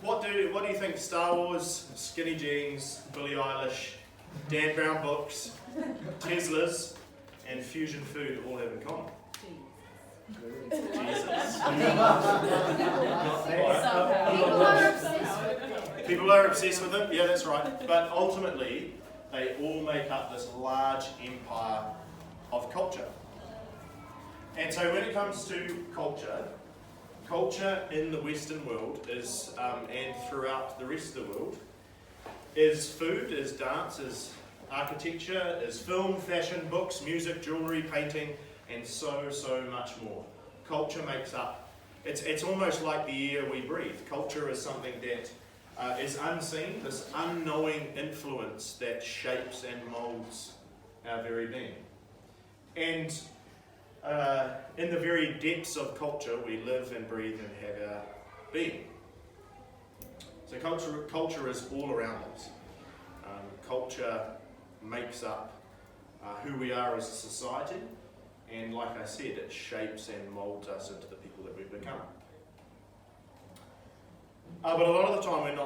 what do you think Star Wars, skinny jeans, Billie Eilish, Dan Brown books, Teslas, and fusion food all have in common? Jesus. People are obsessed with it, yeah, that's right. But ultimately, they all make up this large empire of culture. And so when it comes to culture in the Western world is, and throughout the rest of the world, is food, is dance, is architecture, is film, fashion, books, music, jewellery, painting, and so much more. Culture makes up, it's almost like the air we breathe. Culture is something that is unseen, this unknowing influence that shapes and moulds our very being. And in the very depths of culture, we live and breathe and have our being. So culture is all around us. Culture makes up who we are as a society, and like I said, it shapes and moulds us into the people that we've become. But a lot of the time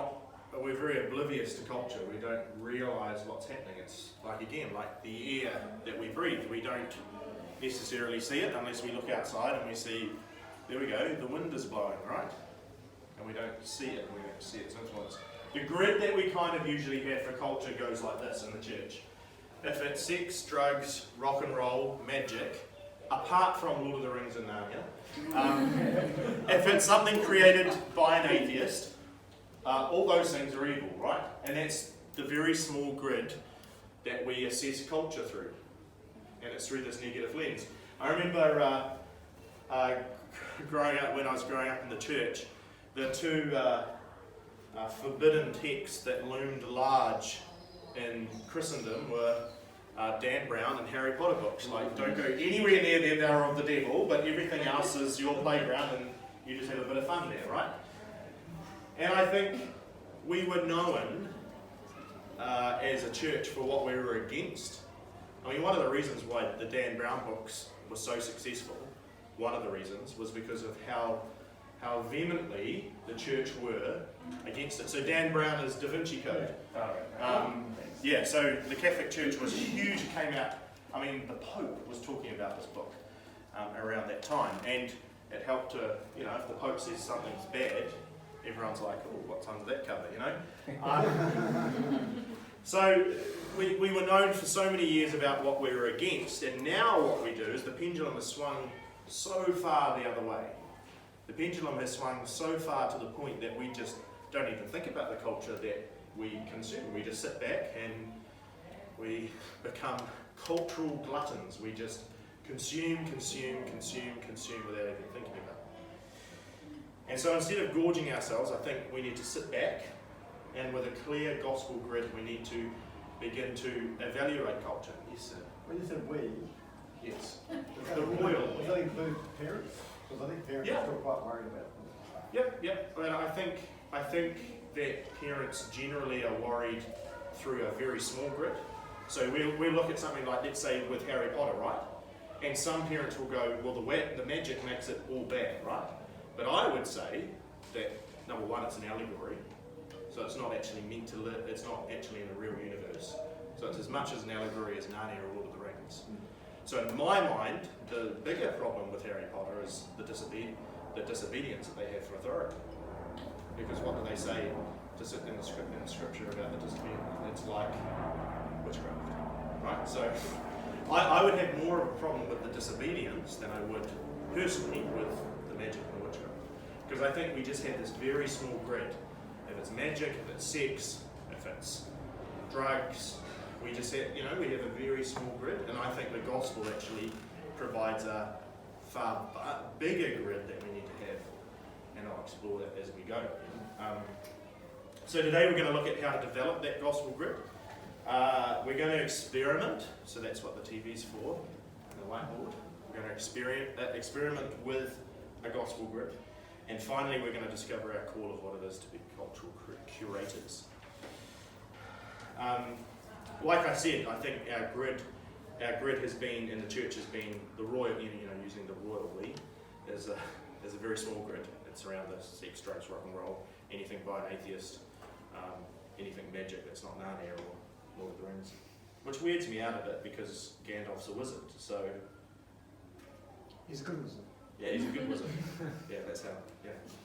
we're very oblivious to culture. We don't realise what's happening. It's like the air that we breathe. We don't necessarily see it unless we look outside and we see, there we go, the wind is blowing, right? And we don't see it, we don't see its influence. The grid that we kind of usually have for culture goes like this in the church. If it's sex, drugs, rock and roll, magic, apart from Lord of the Rings and Narnia, if it's something created by an atheist, all those things are evil, right? And that's the very small grid that we assess culture through. And it's through this negative lens. I remember when I was growing up in the church, the two forbidden texts that loomed large in Christendom were Dan Brown and Harry Potter books. Like, don't go anywhere near them, they're of the devil, but everything else is your playground and you just have a bit of fun there, right? And I think we were known as a church for what we were against. I mean, one of the reasons why the Dan Brown books were so successful, one of the reasons, was because of how vehemently the church were against it. So Dan Brown is Da Vinci Code. Yeah, so the Catholic Church was huge. It came out, I mean, the Pope was talking about this book around that time, and it helped to, if the Pope says something's bad, everyone's like, oh, what's under that cover, So we were known for so many years about what we were against, and now what we do is the pendulum has swung so far the other way. The pendulum has swung so far to the point that we just don't even think about the culture that we consume. We just sit back and we become cultural gluttons. We just consume without even thinking about it. And so instead of gorging ourselves, I think we need to sit back, and with a clear gospel grid, we need to begin to evaluate culture. Yes, sir. When you said we, yes, the royal. Does that include parents? Because I think parents are still quite worried about them. Yep. And I think that parents generally are worried through a very small grid. So we'll look at something like, let's say, with Harry Potter, right? And some parents will go, well, the magic makes it all bad, right? But I would say that, number one, it's an allegory. So it's not actually meant to live, it's not actually in a real universe. So it's as much as an allegory as Narnia or Lord of the Rings. So in my mind, the bigger problem with Harry Potter is the disobedience that they have for authority. Because what do they say in the scripture about the disobedience? It's like witchcraft, right? So I would have more of a problem with the disobedience than I would personally with the magic and the witchcraft. Because I think we just have this very small grid. If it's magic, if it's sex, if it's drugs, we just have, we have a very small grid, and I think the gospel actually provides a far bigger grid that we need to have, and I'll explore that as we go. So today we're going to look at how to develop that gospel grid. We're going to experiment, so that's what the TV's for, the whiteboard. We're going to experiment with a gospel grid. And finally, we're going to discover our call of what it is to be cultural curators. Like I said, I think our grid has been, in the church, has been the royal, using the royal we, is a very small grid. it's around the sex, drugs, rock and roll, anything by an atheist, anything magic that's not Narnia or Lord of the Rings. Which weirds me out a bit because Gandalf's a wizard, so... He's a good wizard. Yeah, he's a good wizard. Yeah, that's how,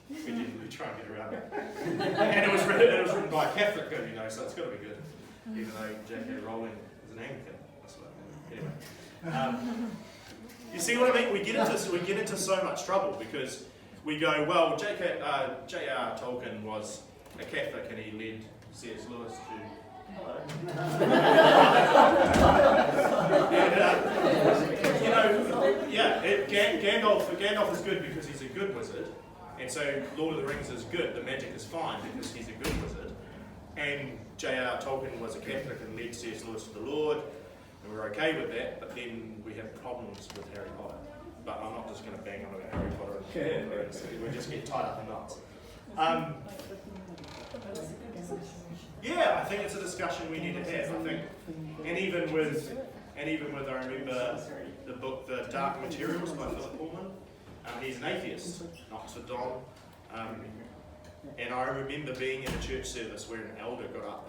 we try and get around it. And it was written by a Catholic, you know, so it's got to be good. Even though J.K. Rowling is an Anglican. Anyway. You see what I mean? We get into so much trouble because we go, well, J.R. Tolkien was a Catholic and he led C.S. Lewis to... Hello. And, Gandalf is good because he's a good wizard, and so Lord of the Rings is good, the magic is fine because he's a good wizard, and J.R. Tolkien was a Catholic and led C.S. Lewis to the Lord, and we're okay with that, but then we have problems with Harry Potter. But I'm not just going to bang on about Harry Potter and Lord of the Rings, we just get tied up in knots. Yeah, I think it's a discussion we need to have. I think, and even with I remember the book The Dark Materials by Philip Pullman. He's an atheist, not Sir Don. And I remember being in a church service where an elder got up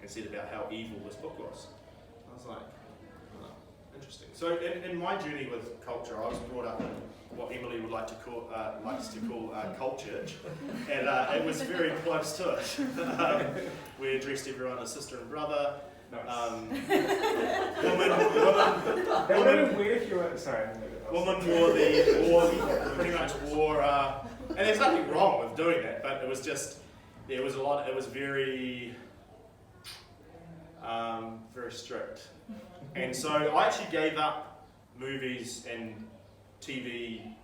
and said about how evil this book was. I was like, oh, interesting. So in my journey with culture, I was brought up in what Emily would like to call culture, and it was very close to it. We addressed everyone as sister and brother. Woman pretty much wore, and there's nothing wrong with doing that, but it was just, it was very, very strict. And so I actually gave up movies and TV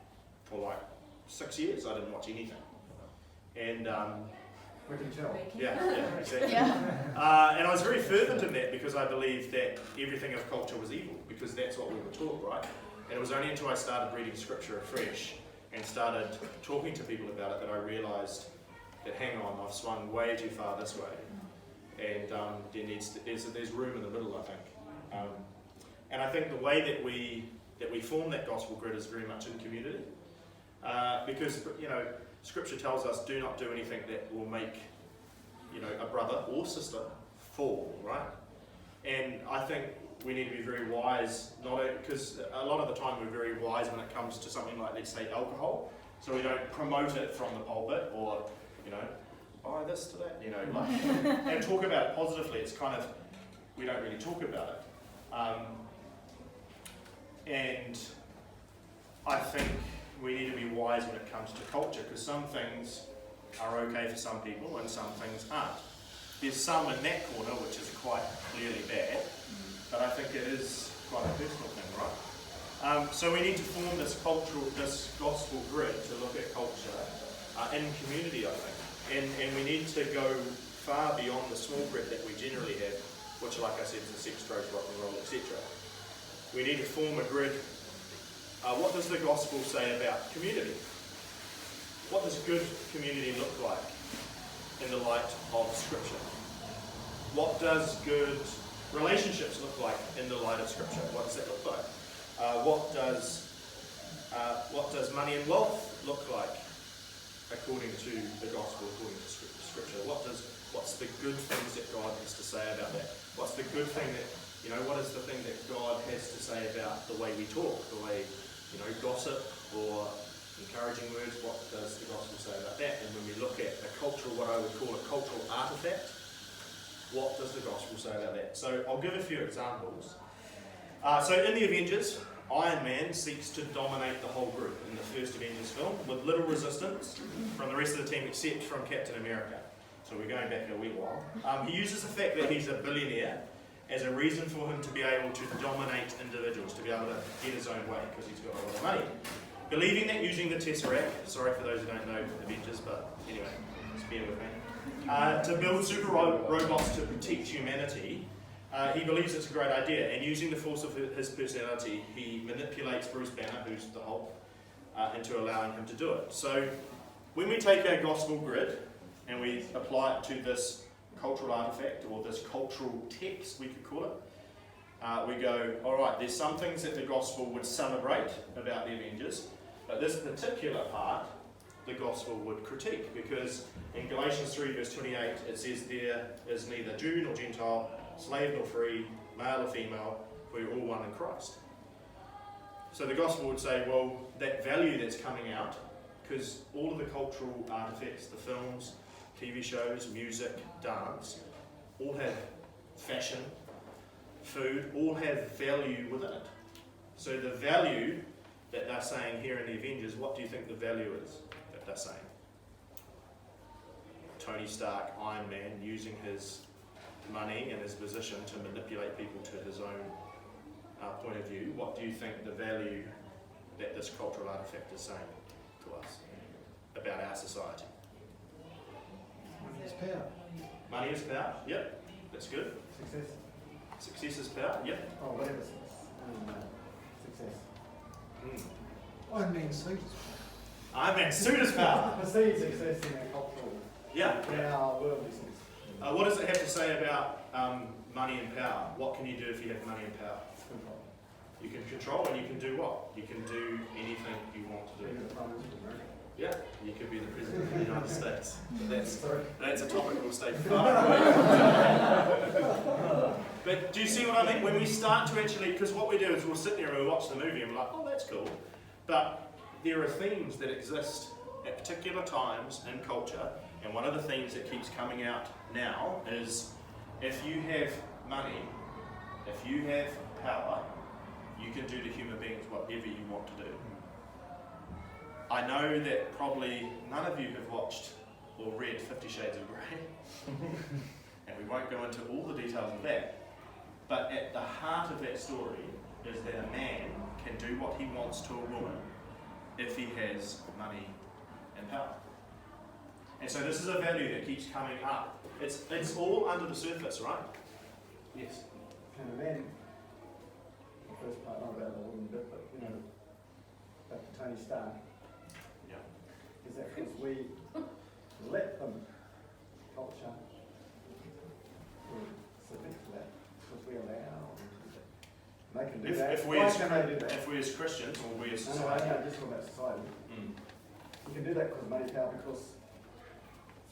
for like 6 years. I didn't watch anything. And we can tell. Yeah, exactly. Yeah. And I was very fervent in that because I believed that everything of culture was evil, because that's what we were taught, right? And it was only until I started reading scripture afresh and started talking to people about it that I realised that, hang on, I've swung way too far this way, and there's room in the middle, I think. And I think the way that we form that gospel grid is very much in community, because Scripture tells us, do not do anything that will make a brother or sister fall, right? And I think we need to be very wise, because a lot of the time we're very wise when it comes to something like, let's say, alcohol. So we don't promote it from the pulpit, or buy this to that, and talk about it positively. It's kind of, we don't really talk about it. And I think we need to be wise when it comes to culture, because some things are okay for some people and some things aren't. There's some in that corner which is quite clearly bad, but I think it is quite a personal thing, right? So we need to form this gospel grid to look at culture in community, I think. And we need to go far beyond the small grid that we generally have, which, like I said, is the sex, drugs, rock and roll, etc. We need to form a grid. What does the gospel say about community? What does good community look like in the light of Scripture? What does good relationships look like in the light of Scripture? What does that look like? What does money and wealth look like according to the gospel, according to Scripture? What's the good things that God has to say about that? What's the good thing that, what is the thing that God has to say about the way we talk, the way, gossip or encouraging words? What does the gospel say about that? And when we look at what I would call a cultural artifact, what does the gospel say about that? So I'll give a few examples. So in the Avengers, Iron Man seeks to dominate the whole group in the first Avengers film with little resistance from the rest of the team except from Captain America. So we're going back a wee while. He uses the fact that he's a billionaire as a reason for him to be able to dominate individuals, to be able to get his own way, because he's got a lot of money. Believing that using the Tesseract, sorry for those who don't know Avengers, but anyway, just bear with me, to build super robots to protect humanity, he believes it's a great idea, and using the force of his personality, he manipulates Bruce Banner, who's the Hulk, into allowing him to do it. So when we take our gospel grid and we apply it to this cultural artifact, or this cultural text, we could call it, we go, alright, there's some things that the gospel would celebrate about the Avengers, but this particular part the gospel would critique, because in Galatians 3 verse 28 it says there is neither Jew nor Gentile, slave nor free, male or female, for you're all one in Christ. So the gospel would say, well, that value that's coming out, because all of the cultural artifacts, the films, TV shows, music, dance, all have fashion, food, all have value within it. So the value that they're saying here in the Avengers, what do you think the value is that they're saying? Tony Stark, Iron Man, using his money and his position to manipulate people to his own point of view. What do you think the value that this cultural artifact is saying to us about our society? Money is power. Money is power, yep, that's good. Success. Success is power, yep. Oh, whatever. Success. Iron Man suit is Iron Man suit is power. Perceived success in our cultural, Yeah. in our worldly sense. What does it have to say about money and power? What can you do if you have money and power? Control. You can control, and you can do what? You can do anything you want to do. Being the Prime Minister of America. Yeah, you could be the President of the United States. Sorry. That's a topic we'll stay far away. But do you see what I mean? When we start to actually, because what we do is we'll sit there and we'll watch the movie and we're like, oh, that's cool. But there are themes that exist at particular times in culture, and one of the themes that keeps coming out now is if you have money, if you have power, you can do to human beings whatever you want to do. I know that probably none of you have watched or read 50 Shades of Grey, and we won't go into all the details of that, but at the heart of that story is that a man can do what he wants to a woman if he has money and power. And so this is a value that keeps coming up. It's all under the surface, right? Yes. And a man, the first part, not about the woman bit, but you know, back to Tony Stark, Yeah. is that because we let them culture submit to that, because we allow them to do that. They can do that. Why can they do that? If we as Christians, or we as No, society. no, just talking about society. You can do that because money, power, because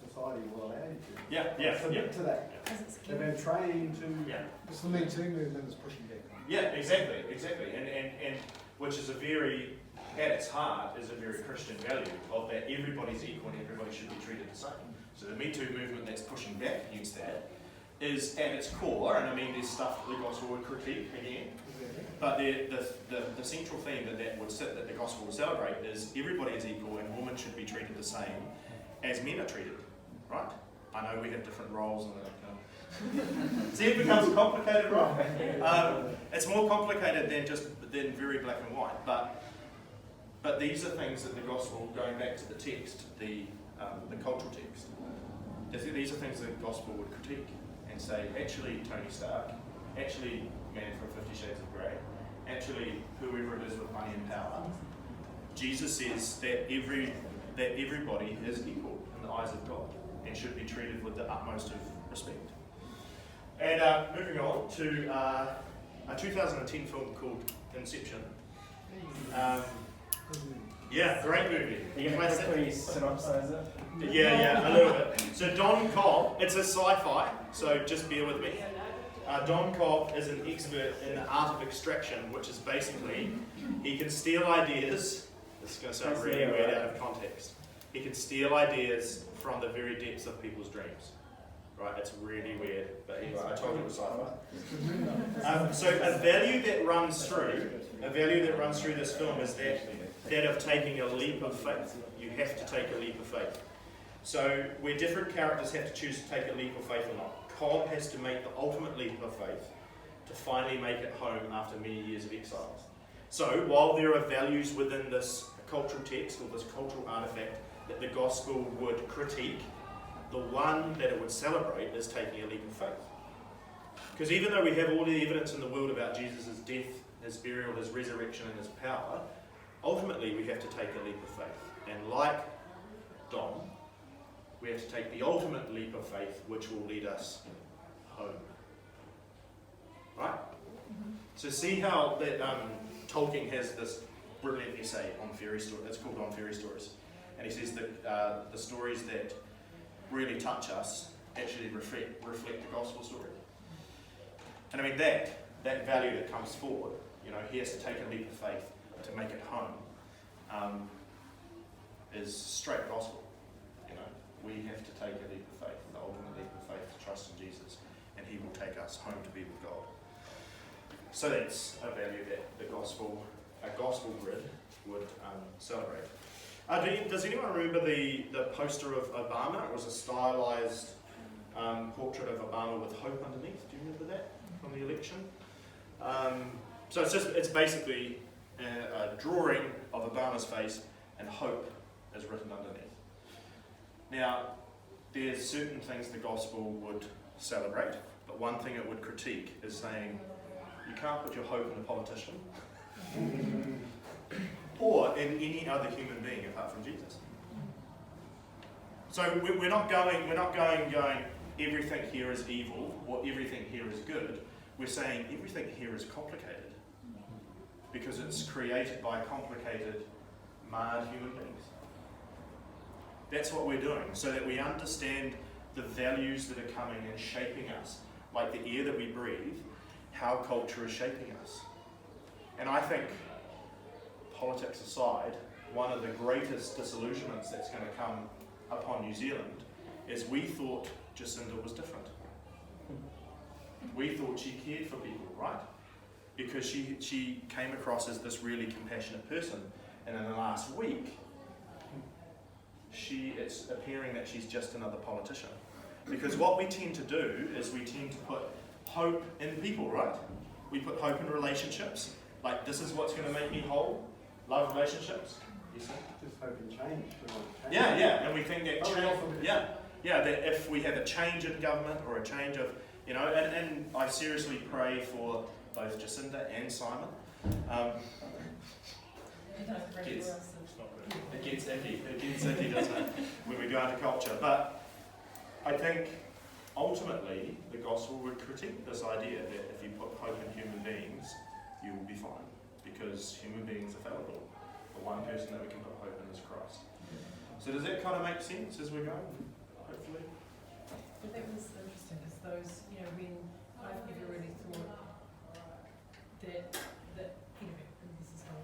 society will allow you to. Submit to that. They've been trained to. Yeah. It's the Me Too movement is pushing back on. Yeah, exactly. And which is a very, at its heart, is a very Christian value of that everybody's equal and everybody should be treated the same. So the Me Too movement that's pushing back against that is at its core, and I mean there's stuff that the gospel would critique again, but the central theme that the gospel would celebrate is everybody is equal and women should be treated the same as men are treated, right? I know we have different roles and that. See, it becomes complicated, right? It's more complicated than very black and white, but these are things that the gospel, going back to the text, the cultural text, these are things that the gospel would critique and say, actually Tony Stark, actually Man from 50 Shades of Grey, actually whoever it is with money and power, Jesus says that everybody is equal in the eyes of God and should be treated with the utmost of respect. And moving on to a 2010 film called Inception. Yeah, great movie. Are you going to quickly synopsize it? Yeah, a little bit. So Don Cobb, it's a sci-fi, so just bear with me. Don Cobb is an expert in the art of extraction, which is basically, he can steal ideas, this is going to sound really weird out of context, he can steal ideas from the very depths of people's dreams. Right, it's really weird, but anyway, I told you it was sci-fi. So a value that runs through this film is that of taking a leap of faith. You have to take a leap of faith. So where different characters have to choose to take a leap of faith or not, Cobb has to make the ultimate leap of faith to finally make it home after many years of exile. So while there are values within this cultural text or this cultural artifact that the gospel would critique, the one that it would celebrate is taking a leap of faith. Because even though we have all the evidence in the world about Jesus' death, his burial, his resurrection, and his power, ultimately we have to take a leap of faith. And like Dom, we have to take the ultimate leap of faith, which will lead us home. Right? So see how that Tolkien has this brilliant essay on fairy stories. It's called On Fairy Stories. And he says that the stories that really touch us actually reflect the gospel story. And I mean that value that comes forward, he has to take a leap of faith to make it home, is straight gospel. We have to take a leap of faith, the ultimate leap of faith, to trust in Jesus, and he will take us home to be with God. So that's a value that a gospel grid would celebrate. Does anyone remember the poster of Obama? It was a stylized portrait of Obama with hope underneath. Do you remember that from the election? So it's basically a drawing of Obama's face, and hope is written underneath. Now, there's certain things the gospel would celebrate, but one thing it would critique is saying, you can't put your hope in a politician or in any other human being apart from Jesus. So we're not going everything here is evil or everything here is good. We're saying everything here is complicated because it's created by complicated, marred human beings. That's what we're doing, so that we understand the values that are coming and shaping us, like the air that we breathe, how culture is shaping us. And I think, politics aside, one of the greatest disillusionments that's going to come upon New Zealand is we thought Jacinda was different. We thought she cared for people, right? Because she came across as this really compassionate person, and in the last week, it's appearing that she's just another politician. Because what we tend to do is we tend to put hope in people, right? We put hope in relationships. Like, this is what's going to make me whole. Love relationships. Just hope in change. Yeah, and we think that that if we have a change in government or a change of, and I seriously pray for both Jacinda and Simon. It gets icky, doesn't it, when we go into culture. But I think ultimately the gospel would critique this idea that if you put hope in human beings, you will be fine, because human beings are fallible. The one person that we can put hope in is Christ. So does that kind of make sense as we're going? Hopefully. But that was interesting, because those, when I've never really thought that and this is how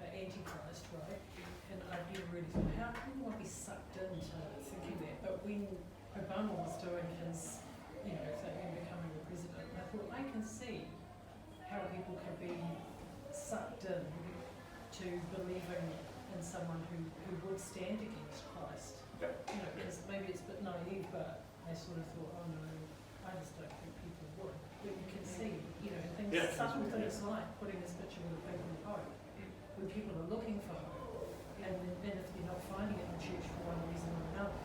Antichrist, right? And I've never really thought, how can one be sucked into thinking that? But when Obama was doing his, becoming the president, I thought, I can see how people can be sucked in to believing in someone who would stand against Christ. Because maybe it's a bit naive, but I sort of thought, oh no, I just don't think people would. But you can see, subtle things like putting this picture with a big hope, when people are looking for hope, and then if you're not finding it in the church for one reason or another,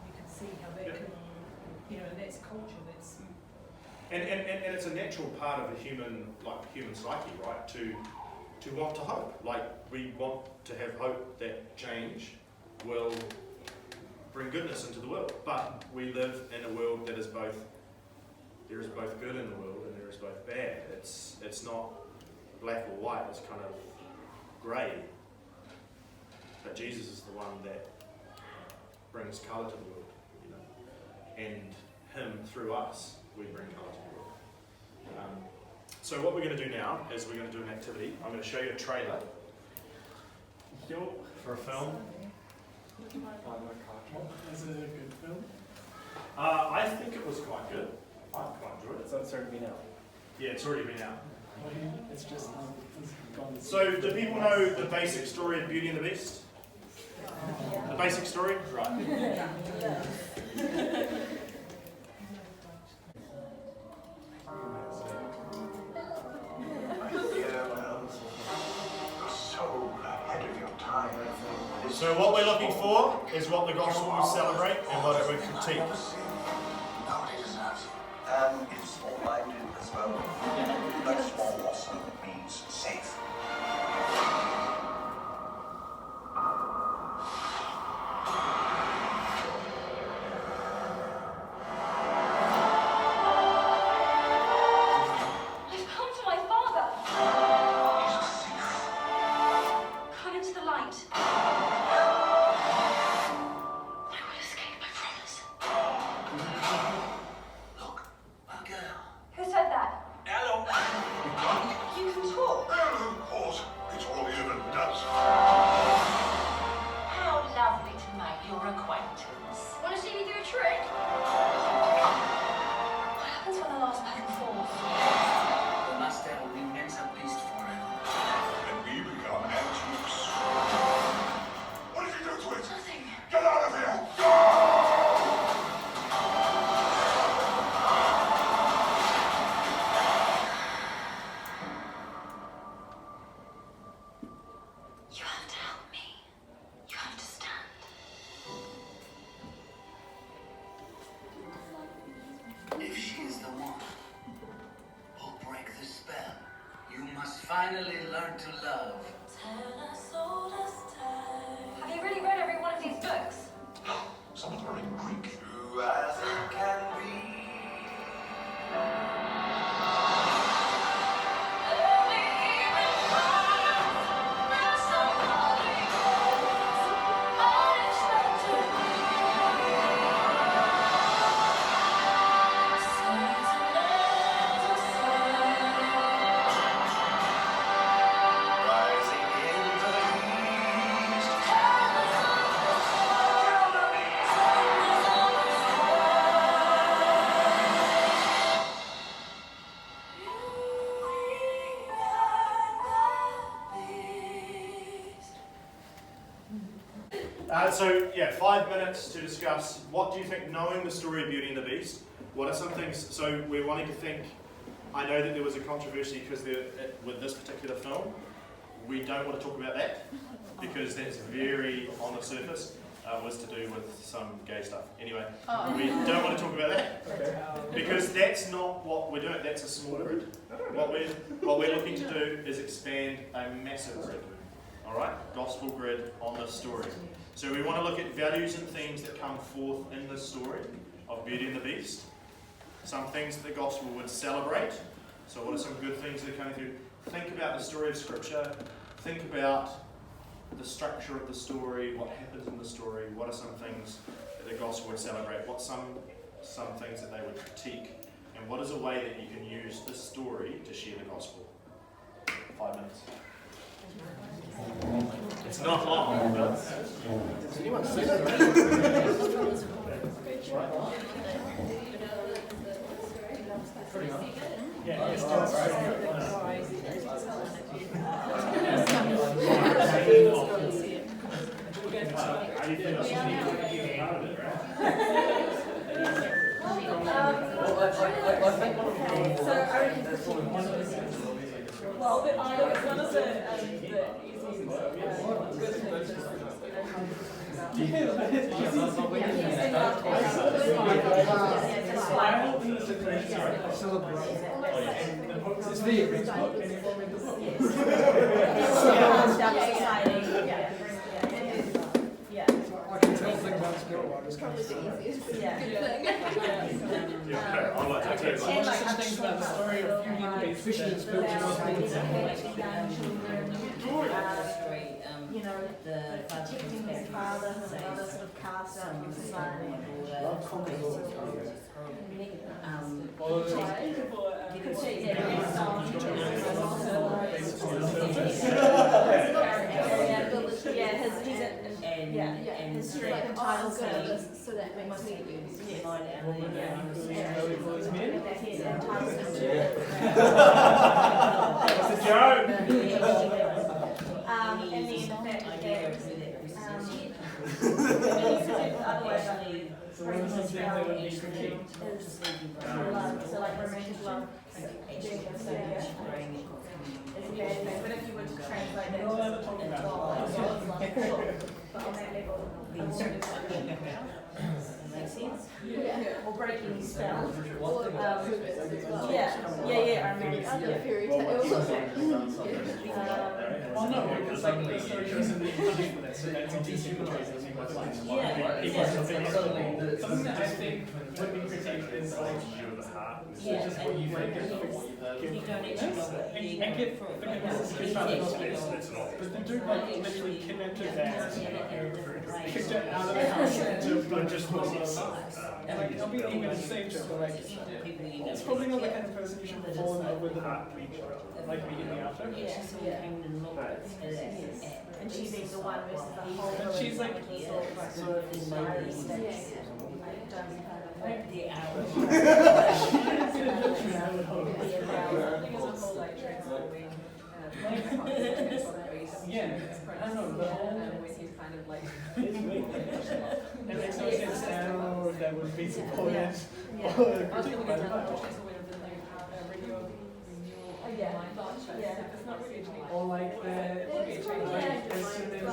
you can see how that can, and that's culture, that's... And it's a natural part of the human psyche, right? To want to hope. Like, we want to have hope that change will bring goodness into the world. But we live in a world that is there is both good in the world and there is both bad. It's not black or white, it's kind of grey. But Jesus is the one that brings colour to the world, and him through us, we bring colour to the world. So what we're going to do now is we're going to do an activity. I'm going to show you a trailer for a film. Is it a good film? I think it was quite good. I quite enjoyed it. So it's already been out? Yeah, it's already been out. It's just gone. So do people know the basic story of Beauty and the Beast? The basic story? Right. So what we're looking for is what the gospel will celebrate and what it would critique. Nobody deserves it. And it's small-minded as well. But small also means safe. to love. Have you really read every one of these books? Some of them are in Greek. True as it can be. Rising in the east. So yeah, 5 minutes to discuss what do you think, knowing the story of Beauty and the Beast, what are some things, so we're wanting to think, I know that there was a controversy because with this particular film, we don't want to talk about that because that's very on the surface, was to do with some gay stuff. Anyway, we don't want to talk about that because that's not what we're doing, that's a small grid. What we're looking to do is expand a massive grid. Alright, gospel grid on this story. So we want to look at values and themes that come forth in this story of Beauty and the Beast. Some things that the gospel would celebrate. So what are some good things that are coming through? Think about the story of Scripture. Think about the structure of the story, what happens in the story, what are some things that the gospel would celebrate, what some things that they would critique, and what is a way that you can use this story to share the gospel. 5 minutes. It's not long, but... Does anyone see that? Well, but one of the It's the I can tell things about spiritual, I just can't see. I like that too. So much of things about the story of Beauty and the Beast. Fishing and spiritual. You know, protecting his father, his mother sort of cast out from his son. You could see his strength and titles so that makes me It's a joke! and then the fact that otherwise Francis Brown is love, so like romantic love is a bad thing. But if you were to translate that to God, but on that level, makes sense? Yeah. Or breaking spell. I remember. Other fairy tales. Well, no, because like the story goes in the country for that, so that's a dehumanizing thing with life. Something that I think would be critiqued is like, just what you think is and get forgiveness is about the gospel. But the dude like literally kidnapped his ass, kicked it out of the house to just and like, I'll be even the same joke, but like, it's probably not the kind of person you should fall in love with like immediately after. And she's being the one versus the whole. And she's like, yeah, I don't know, the whole kind of like, it makes no sense now that would be supported or critiqued by the Bible. Or like as soon as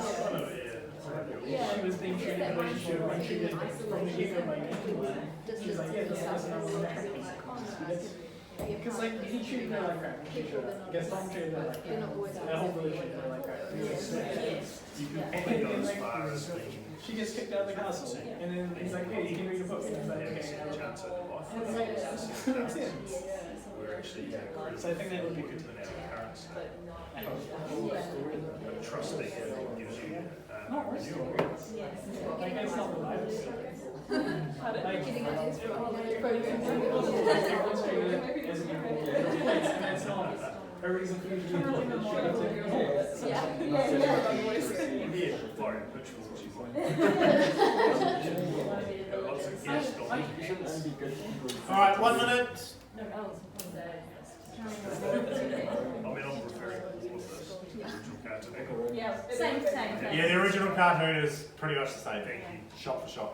she was being treated the way she should be treated from the get-go by anyone, she's like, yeah, this person I want to Because like he treated her like crap when she showed up. Gaston treated her like crap. That whole village treated her like crap. You can probably go as far as being She gets kicked out of the castle, and then he's like, "Hey, you can read a book." And he's like, "Okay." chance at life. That's it. We're actually So I think that would be good. than our current state. But trust that gives you renewal. Like that's not the Bible. Like, everyone's treated as an equal, and that's not a reason for you to be Yeah, Florida rituals, which is like. Lots of guests on. Alright, 1 minute. I mean, I'm referring to the original cartoon. Same. Yeah, the original cartoon is pretty much the same thing, shot for shot.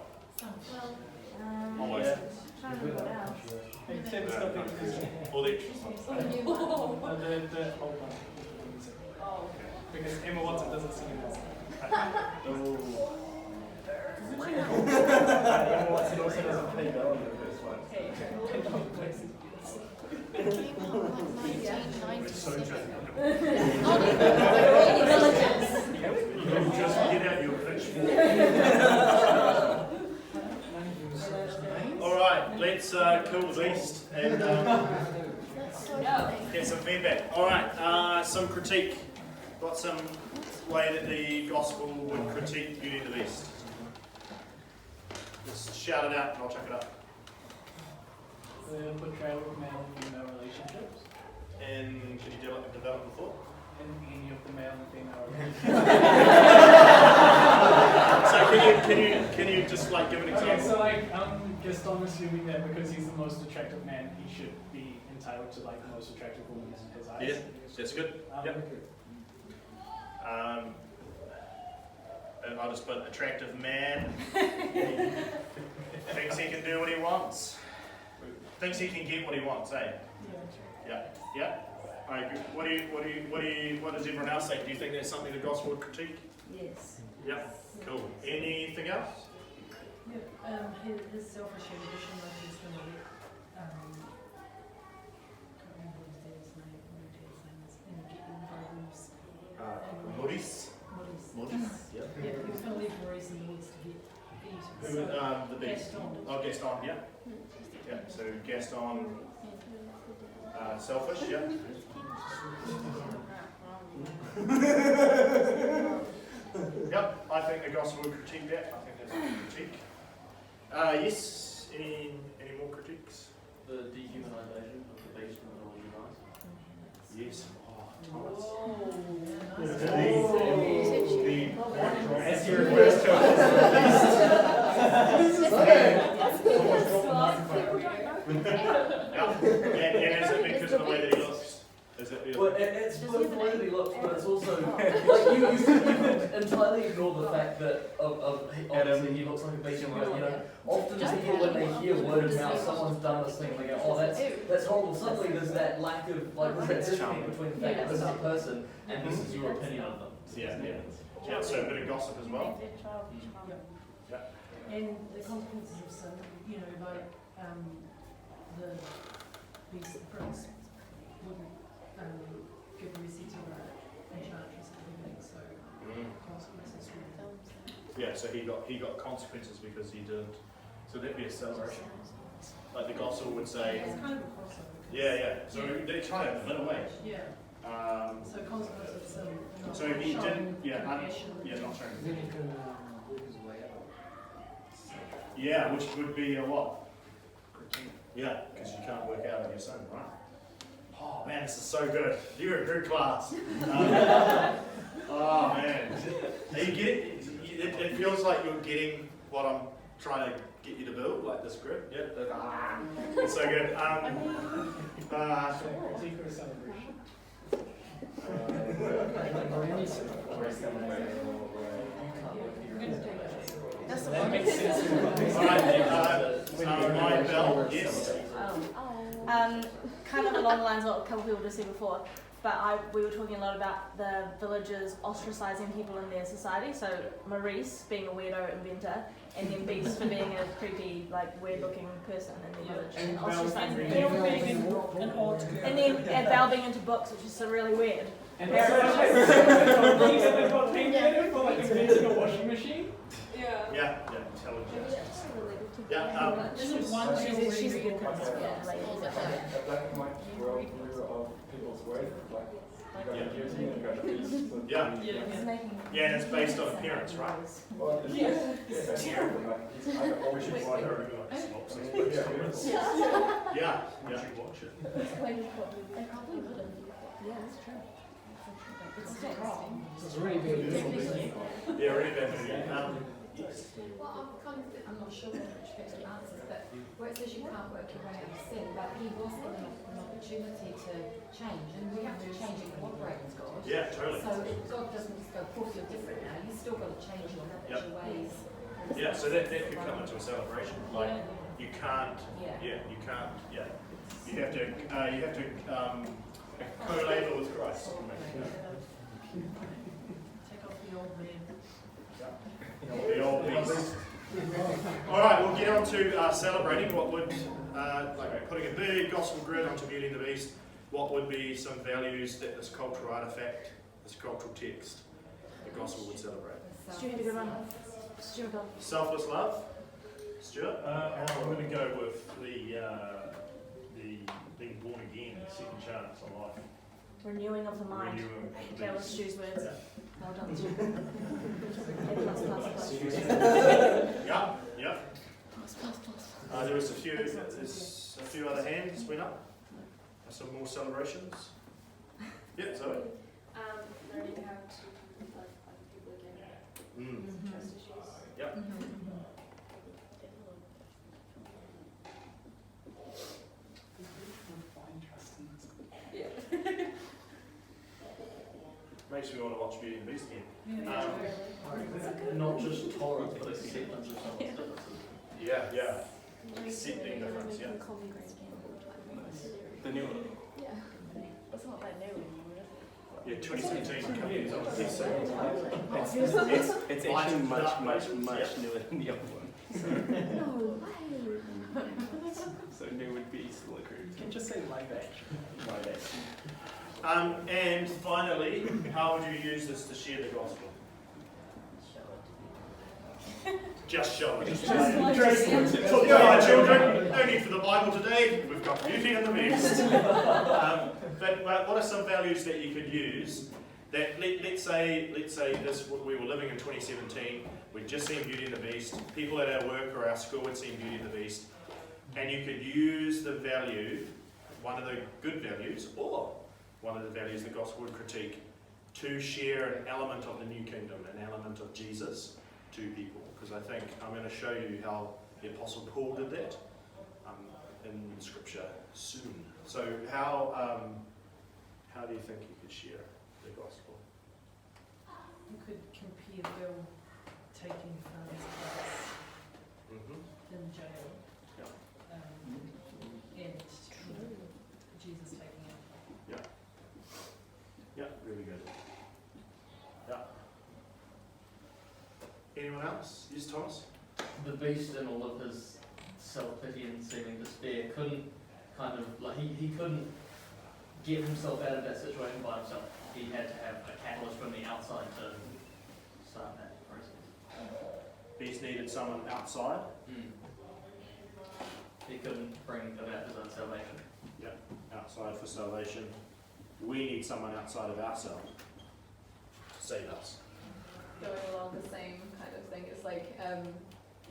Almost. Trying to remember what else. Except stuff in All the extra stuff. the whole bunch. Because Emma Watson doesn't sing it all. Emma Watson also doesn't play well in the first one. It's so just. Villages. You just get out your pitchfork. Alright, let's kill the beast and get some feedback. Alright, some critique. Got some way that the gospel would critique Beauty and the Beast. Just shout it out and I'll check it up. The portrayal of male and female relationships. And can you develop the thought? And any of the male and female relationships. So can you just like give an example? Okay, so like Gaston assuming that because he's the most attractive man, he should be entitled to like the most attractive woman in his eyes. Yeah, that's good. Yep. And I'll just put attractive man. Thinks he can do what he wants. Thinks he can get what he wants, eh? Yeah. Yeah. I agree. What does everyone else think? Do you think that's something the gospel would critique? Yes. Yeah. Cool. Anything else? His selfish ambition, like he's going to let, can't remember what his dad's name is, and get involved. Maurice. Yep. Yeah, he was going to leave Maurice in the woods to get beat. Who? The beast. Oh, Gaston. Yeah. Yeah. So Gaston. Selfish. Yeah. Yep. I think the gospel would critique that. I think that's a good critique. Yes. Any more critiques? The dehumanization of the beast and the religion eyes. Yes. As he refers to it And is it because of the way that he looks? Is it? Well, it's both the way that he looks, but it's also like you could entirely ignore the fact that obviously he looks like a beast. You know, often people when they hear word of mouth, someone's done this thing, they go, "Oh, that's horrible." Suddenly, there's that lack of there's that disconnect between the fact that this is a person and this is your opinion of them. Yeah. So a bit of gossip as well. And the consequences of sin, like the beast, the prince, wouldn't give mercy to the enchantress and everything, so consequences would. Yeah, so he got consequences because he didn't. So that'd be a celebration. Like the gospel would say. It's kind of a crossover. Yeah. So they try to in a way. Yeah. So consequences of sin. So he didn't. Yeah. Not showing. Then he can work his way out. Yeah, which would be a what? Yeah, because you can't work out of your sin, right? Oh man, this is so good. You're a good class. Oh man, you get it. It feels like you're getting what I'm trying to get you to build, like this grid. Yep. It's so good. Secret celebration. That makes sense. Alright, my bell, yes. Kind of along the lines of what a couple people just said before. but we were talking a lot about the villagers ostracizing people in their society. So Maurice being a weirdo inventor, and then Beast for being a creepy, like weird-looking person in the village, and ostracizing them. And then Belle being into books, which is so really weird. And they got painted for like inventing a washing machine. Yeah, intelligence. This is one She's a good person. Yeah, like, A black and white world view of people's work, like you got beauty and you got peace. Yeah, and it's based on appearance, right? Well, it's it's terrible. Like, I always Yeah. they probably wouldn't. Yeah, that's true. It's not wrong. It's really beautiful. Yeah, really bad movie. Well, I'm not sure whether it's fits the answers, but where it says you can't work your way out of sin, but he was given an opportunity to change, and we have to change and cooperate with God. Yeah, totally. So if God doesn't just go, poof, you're different now, you've still got to change your habits, your ways. Yeah, so that could come into a celebration. Like you can't. You can't. Yeah, you have to co-labor with Christ. Take off the old man. The old beast. All right, we'll get on to celebrating. What would, like putting a big gospel grid onto Beauty and the Beast, what would be some values that this cultural artifact, this cultural text, the gospel would celebrate? Stu had a good one. Stu, go. Selfless love. Stuart? I'm going to go with the being born again, second chance on life. Renewing of the mind. Renewing of the That was beast. Stu's words. Yeah. Well done, Stu. A++++. Yeah. There was a few. There's a few other hands went up. Some more celebrations. Yeah, Zoe. Learning how to love other people again. Trust issues. Yep. Makes me want to watch Beauty and the Beast again. Not just tolerance, but acceptance of someone's differences. Yeah. Accepting difference, yeah. The new one. Yeah. It's not that new anymore, is it? Yeah, 2017 companies on the It's actually much newer than the other one. No way. So new would be still accrued. You can just say live action. Live action. And finally, how would you use this to share the gospel? Just show it. For my children, no need for the Bible today. We've got Beauty and the Beast. But what are some values that you could use? That let's say this we were living in 2017. We'd just seen Beauty and the Beast. People at our work or our school had seen Beauty and the Beast, and you could use the value, one of the good values, or one of the values the gospel would critique, to share an element of the new kingdom, an element of Jesus to people. Because I think I'm going to show you how the Apostle Paul did that in Scripture soon. So how do you think you could share the gospel? You could compare Bill taking Fran's place in jail, and Jesus taking it. Yeah, really good. Yeah. Anyone else? Yes, Thomas? The Beast in all of his self-pity and seeming despair couldn't he couldn't get himself out of that situation by himself. He had to have a catalyst from the outside to start that process. Beast needed someone outside. He couldn't bring about his own salvation. Yeah, outside for salvation. We need someone outside of ourselves to save us. Going along the same kind of thing, it's like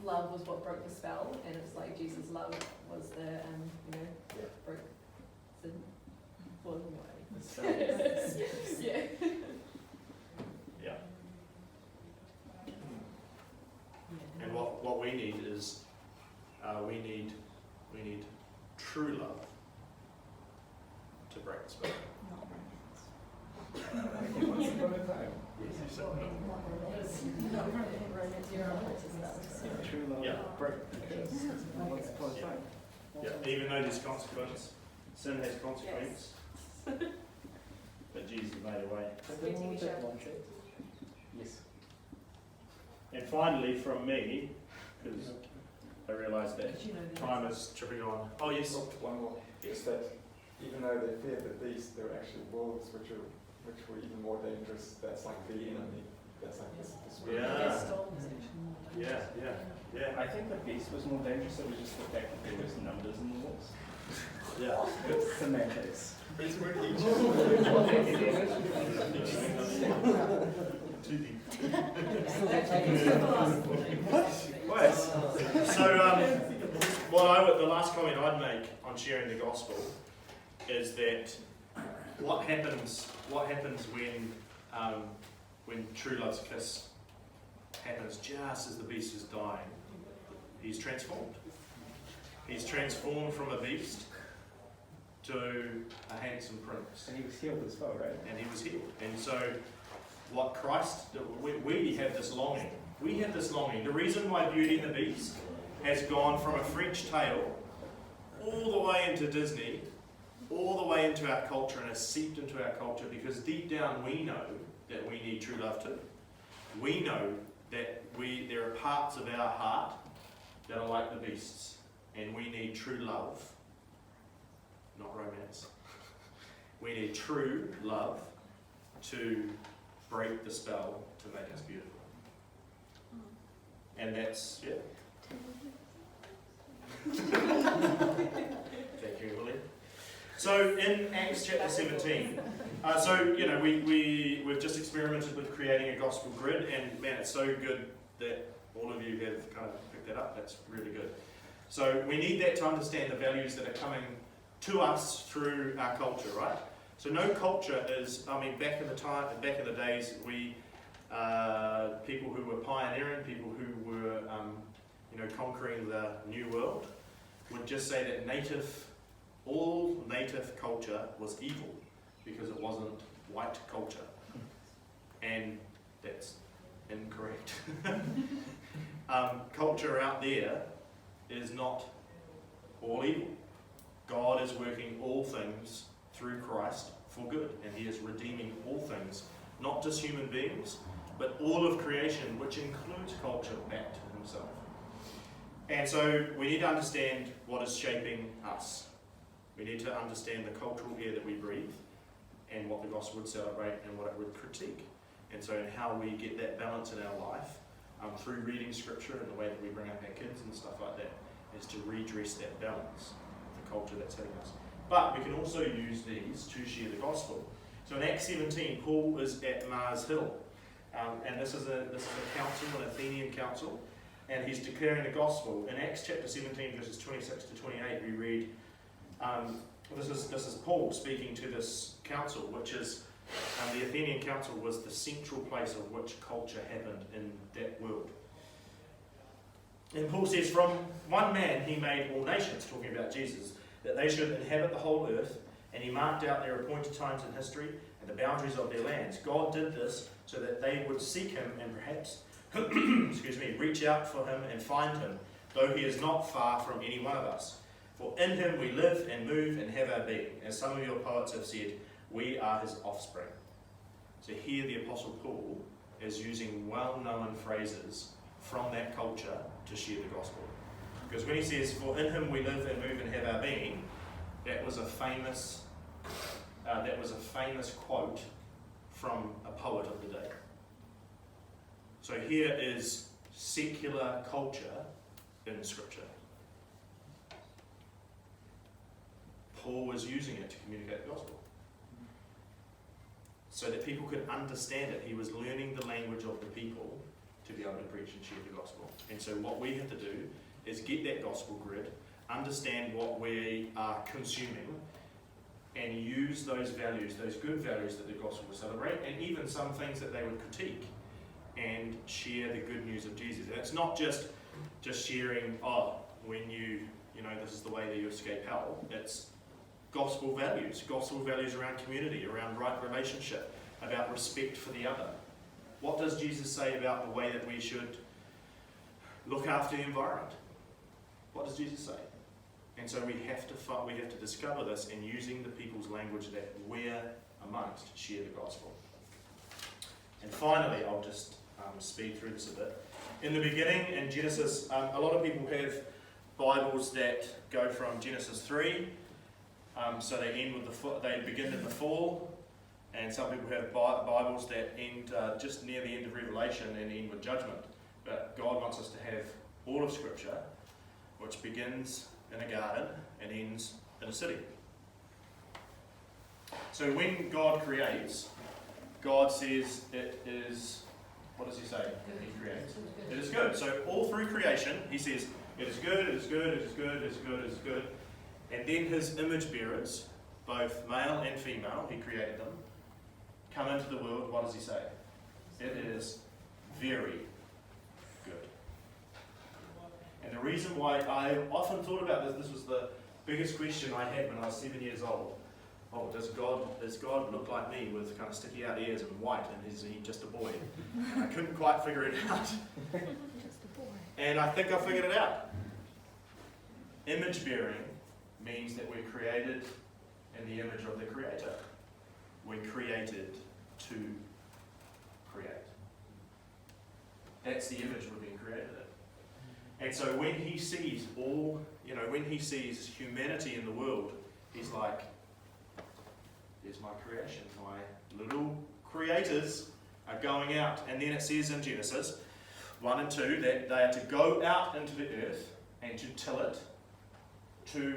love was what broke the spell, and it's like Jesus' love was the broke sin, blew away. Yeah. Yeah. And what we need is we need true love to break the spell. True love. Yeah. Break the curse. Once upon a time. Yeah, even though there's consequence, sin has consequence. but Jesus made a way. Yes. And finally, from me, because I realise that time is tripping on. Oh yes. One more. Is that even though they feared the beast, there were actually wolves which were even more dangerous. That's like the enemy. That's like this. Yeah. I think the beast was more dangerous. It was just the fact that there was numbers in the wolves. Yeah. It's semantics. It's too deep. So, the last comment I'd make on sharing the gospel is that what happens when true love's kiss happens just as the beast is dying. He's transformed. He's transformed from a beast to a handsome prince. And he was healed as well, right? And he was healed. And so what Christ, we have this longing. We have this longing. The reason why Beauty and the Beast has gone from a French tale all the way into Disney, all the way into our culture, and has seeped into our culture, because deep down we know that we need true love too. We know that there are parts of our heart that are like the beasts, and we need true love, not romance. We need true love to break the spell to make us beautiful. And that's, yeah. Thank you, William. So in Acts chapter 17, we've just experimented with creating a gospel grid, and man, it's so good that all of you have kind of picked that up. That's really good. So we need that to understand the values that are coming to us through our culture, right? So no culture is, back in the days, people who were pioneering, people who were, conquering the new world, would just say that all native culture was evil because it wasn't white culture. And that's incorrect. Culture out there is not all evil. God is working all things through Christ for good, and He is redeeming all things, not just human beings, but all of creation, which includes culture, back to Himself. And so we need to understand what is shaping us. We need to understand the cultural air that we breathe, and what the gospel would celebrate and what it would critique. And so in how we get that balance in our life, through reading scripture and the way that we bring up our kids and stuff like that, is to redress that balance of the culture that's hitting us. But we can also use these to share the gospel. So in Acts 17, Paul is at Mars Hill, and this is a council, an Athenian council, and he's declaring the gospel. In Acts chapter 17, verses 26 to 28, we read, this is Paul speaking to this council, which is, the Athenian council was the central place of which culture happened in that world. And Paul says, from one man he made all nations, talking about Jesus, that they should inhabit the whole earth, and he marked out their appointed times in history and the boundaries of their lands. God did this so that they would seek him and perhaps reach out for him and find him, though he is not far from any one of us. For in him we live and move and have our being. As some of your poets have said, we are his offspring. So here the Apostle Paul is using well-known phrases from that culture to share the gospel. Because when he says, for in him we live and move and have our being, that was a famous quote from a poet of the day. So here is secular culture in Scripture. Paul was using it to communicate the gospel, so that people could understand it. He was learning the language of the people to be able to preach and share the gospel. And so what we have to do is get that gospel grid, understand what we are consuming, and use those values, those good values that the gospel will celebrate, and even some things that they would critique, and share the good news of Jesus. And it's not just sharing, when this is the way that you escape hell. It's gospel values around community, around right relationship, about respect for the other. What does Jesus say about the way that we should look after the environment? What does Jesus say? And so we have to discover this in using the people's language that we're amongst share the gospel. And finally, I'll just speed through this a bit. In the beginning, in Genesis, a lot of people have Bibles that go from Genesis 3, so they end with they begin in the fall, and some people have Bibles that end just near the end of Revelation and end with judgment. But God wants us to have all of Scripture, which begins in a garden and ends in a city. So when God creates, God says it is, what does he say? He creates. It is good. So all through creation, he says, it is good, it is good, it is good, it is good, it is good. And then his image bearers, both male and female, he created them, come into the world. What does he say? It is very good. And the reason why I often thought about this was the biggest question I had when I was 7 years old. Oh, does God look like me with kind of sticky out ears and white, and is he just a boy? I couldn't quite figure it out. And I think I figured it out. Image bearing means that we're created in the image of the Creator. We're created to create. That's the image we're being created in. And so when he sees when he sees humanity in the world, he's like, there's my creation. My little creators are going out. And then it says in Genesis 1 and 2 that they are to go out into the earth and to till it, to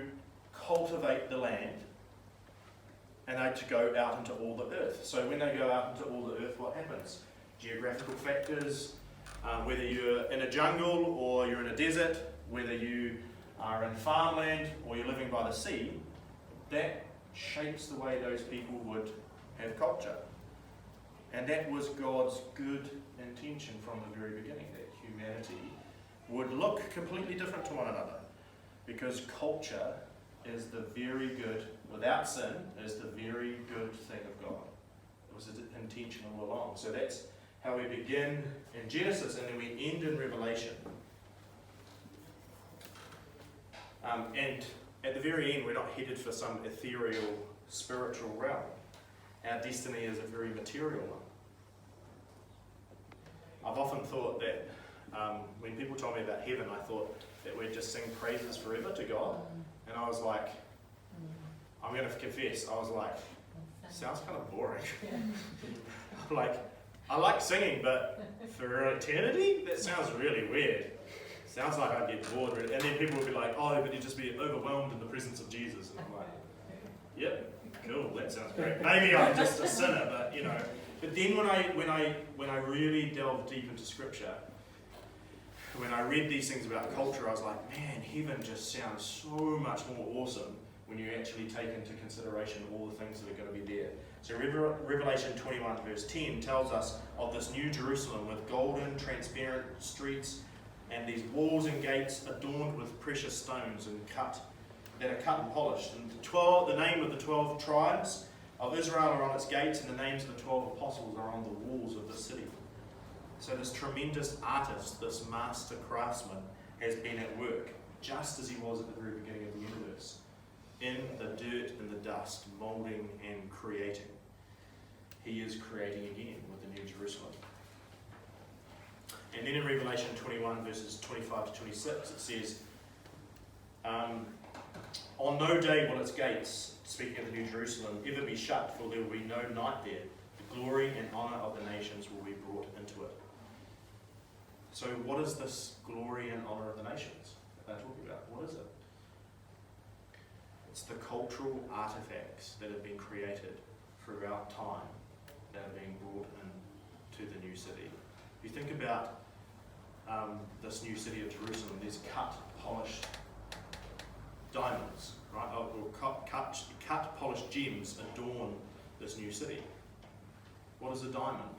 cultivate the land, and they're to go out into all the earth. So when they go out into all the earth, what happens? Geographical factors, whether you're in a jungle or you're in a desert, whether you are in farmland or you're living by the sea, that shapes the way those people would have culture. And that was God's good intention from the very beginning, that humanity would look completely different to one another. Because culture is the very good, without sin, is the very good thing of God. It was intentional all along. So that's how we begin in Genesis and then we end in Revelation. And at the very end, we're not headed for some ethereal, spiritual realm. Our destiny is a very material one. I've often thought that when people told me about heaven, I thought that we'd just sing praises forever to God. And I was like, I'm going to confess, I was like, sounds kind of boring. Like, I like singing, but for eternity? That sounds really weird. Sounds like I'd get bored. And then people would be like, oh, but you'd just be overwhelmed in the presence of Jesus. And I'm like, yep, cool, that sounds great. Maybe I'm just a sinner, but you know. But then when I really delved deep into Scripture, when I read these things about culture, I was like, man, heaven just sounds so much more awesome when you actually take into consideration all the things that are going to be there. So Revelation 21 verse 10 tells us of this new Jerusalem with golden, transparent streets and these walls and gates adorned with precious stones that are cut and polished. And the name of the 12 tribes of Israel are on its gates, and the names of the 12 apostles are on the walls of the city. So this tremendous artist, this master craftsman, has been at work, just as he was at the very beginning of the universe, in the dirt and the dust, moulding and creating. He is creating again with the New Jerusalem. And then in Revelation 21 verses 25 to 26 it says, on no day will its gates, speaking of the New Jerusalem, ever be shut, for there will be no night there. The glory and honour of the nations will be brought into it. So what is this glory and honour of the nations that they're talking about? What is it? It's the cultural artefacts that have been created throughout time that are being brought into the new city. If you think about this new city of Jerusalem, there's cut, polished diamonds, right? Or cut, polished gems adorn this new city. What is a diamond?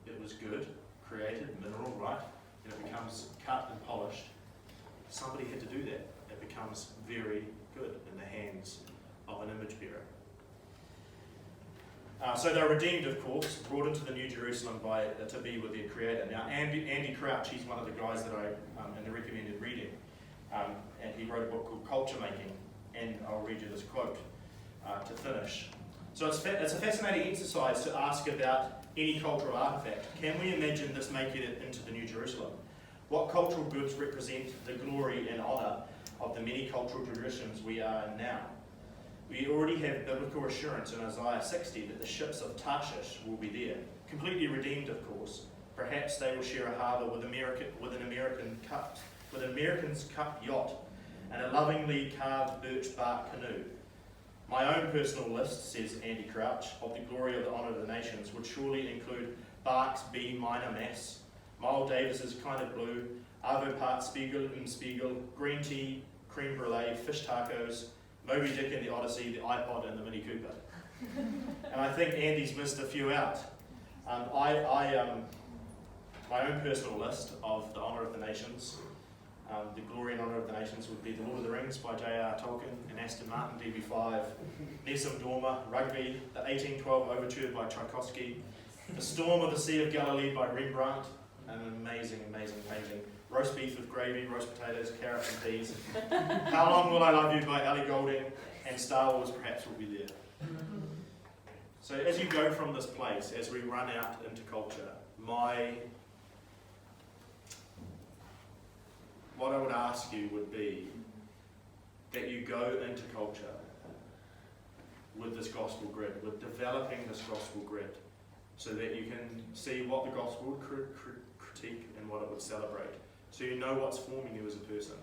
It was good, created, mineral, right? And it becomes cut and polished. Somebody had to do that. It becomes very good in the hands of an image bearer. So they're redeemed, of course, brought into the New Jerusalem to be with their Creator. Now, Andy Crouch, he's one of the guys that I in the recommended reading, and he wrote a book called Culture Making, and I'll read you this quote to finish. So it's a fascinating exercise to ask about any cultural artifact. Can we imagine this making it into the New Jerusalem? What cultural goods represent the glory and honour of the many cultural traditions we are in now? We already have biblical assurance in Isaiah 60 that the ships of Tarshish will be there, completely redeemed, of course. Perhaps they will share a harbour with an American's Cup yacht and a lovingly carved birch bark canoe. My own personal list, says Andy Crouch, of the glory of the honour of the nations would surely include Bach's B minor Mass, Miles Davis's Kind of Blue, Arvo Part's Spiegel im Spiegel, green tea, creme brulee, fish tacos, Moby Dick and the Odyssey, the iPod and the Mini Cooper. And I think Andy's missed a few out. My own personal list of the honour of the nations, the glory and honour of the nations would be The Lord of the Rings by J.R. Tolkien, and Aston Martin DB5, Nessun Dorma, Rugby, the 1812 Overture by Tchaikovsky, The Storm of the Sea of Galilee by Rembrandt, an amazing, amazing painting, Roast Beef with Gravy, Roast Potatoes, Carrots and Peas, How Long Will I Love You by Ellie Goulding, and Star Wars perhaps will be there. So as you go from this place, as we run out into culture, what I would ask you would be that you go into culture with this gospel grid, with developing this gospel grid, so that you can see what the gospel would critique and what it would celebrate, so you know what's forming you as a person.